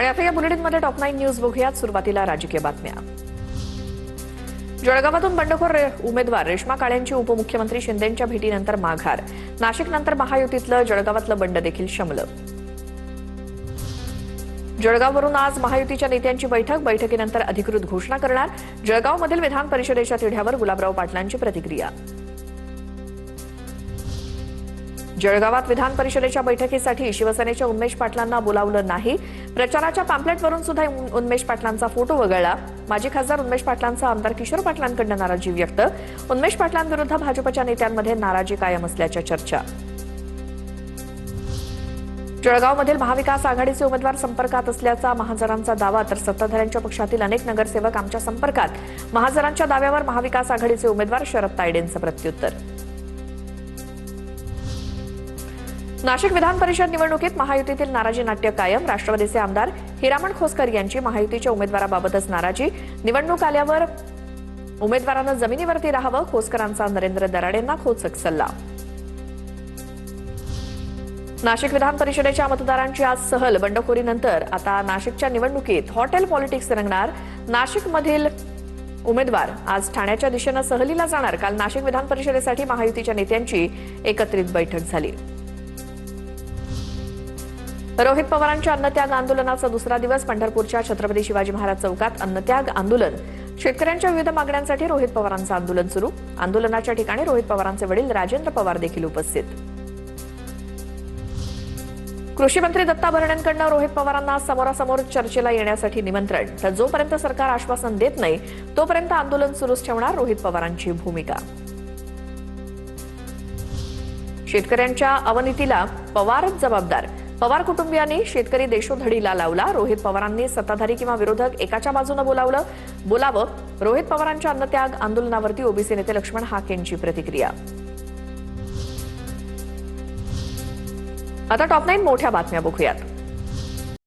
आता या बुलेटिनमध्ये top 9 news बघूयात. सुरुवातीला राजकीय बातम्या. जळगावातून बंडखोर उमेदवार रेश्मा काळेंची उपमुख्यमंत्री शिंदेंच्या भेटीनंतर माघार. नाशिकनंतर महायुतीतलं जळगावातलं बंड देखील शमलं. जळगाववरून आज महायुतीच्या नेत्यांची बैठकीनंतर अधिकृत घोषणा करणार. जळगावमधील विधान परिषदेच्या तिढ्यावर गुलाबराव पाटलांची प्रतिक्रिया. जळगावात विधान परिषदेच्या बैठकीसाठी शिवसेनेच्या उन्मेष पाटलांना बोलावलं नाही. प्रचाराच्या पॅम्पलेटवरून सुद्धा उन्मेष पाटलांचा फोटो वगळला. माजी खासदार उन्मेष पाटलांचा आमदार किशोर पाटलांकडून नाराजी व्यक्त. उन्मेष पाटलांविरुद्ध भाजपच्या नेत्यांमध्ये नाराजी कायम असल्याच्या चर्चा. जळगावमधील महाविकास आघाडीचे उमेदवार संपर्कात असल्याचा महाजनांचा दावा, तर सत्ताधाऱ्यांच्या पक्षातील अनेक नगरसेवक आमच्या संपर्कात. महाजनांच्या दाव्यावर महाविकास आघाडीचे उमेदवार शरद तायडेंचं प्रत्युत्तर. नाशिक विधान परिषद निवडणुकीत महायुतीतील नाराजी नाट्य कायम. राष्ट्रवादीचे आमदार हिरामण खोसकर यांची महायुतीच्या उमेदवाराबाबतच नाराजी. निवडणूक आल्यावर उमेदवारानं जमिनीवरती राहावं, खोसकरांचा नरेंद्र दराडेंना खोचक सल्ला. नाशिक विधान परिषदेच्या मतदारांची आज सहल. बंडखोरीनंतर आता नाशिकच्या निवडणुकीत हॉटेल पॉलिटिक्स रंगणार. नाशिकमधील उमेदवार आज ठाण्याच्या दिशेनं सहलीला जाणार. काल नाशिक विधान परिषदेसाठी महायुतीच्या नेत्यांची एकत्रित बैठक झाली. रोहित पवारांच्या अन्नत्याग आंदोलनाचा दुसरा दिवस. पंढरपूरच्या छत्रपती शिवाजी महाराज चौकात अन्नत्याग आंदोलन. शेतकऱ्यांच्या विविध मागण्यांसाठी रोहित पवारांचं आंदोलन सुरू. आंदोलनाच्या ठिकाणी रोहित पवारांचे वडील राजेंद्र पवार देखील उपस्थित. कृषी मंत्री दत्ता भरण्यांकडून रोहित पवारांना समोरासमोर चर्चेला येण्यासाठी निमंत्रण. तर जोपर्यंत सरकार आश्वासन देत नाही तोपर्यंत आंदोलन सुरूच ठेवणार, रोहित पवारांची भूमिका. शेतकऱ्यांच्या अवनीतीला पवारच जबाबदार. पवार कुटुंबियांनी शेतकरी देशोधडीला लावला. रोहित पवारांनी सत्ताधारी किंवा विरोधक एकाच्या बाजूने बोलावं. रोहित पवारांच्या अन्नत्याग आंदोलनावरती ओबीसी नेते लक्ष्मण हाकेंची प्रतिक्रिया. आता टॉप 9 मोठ्या बातम्या बघूयात.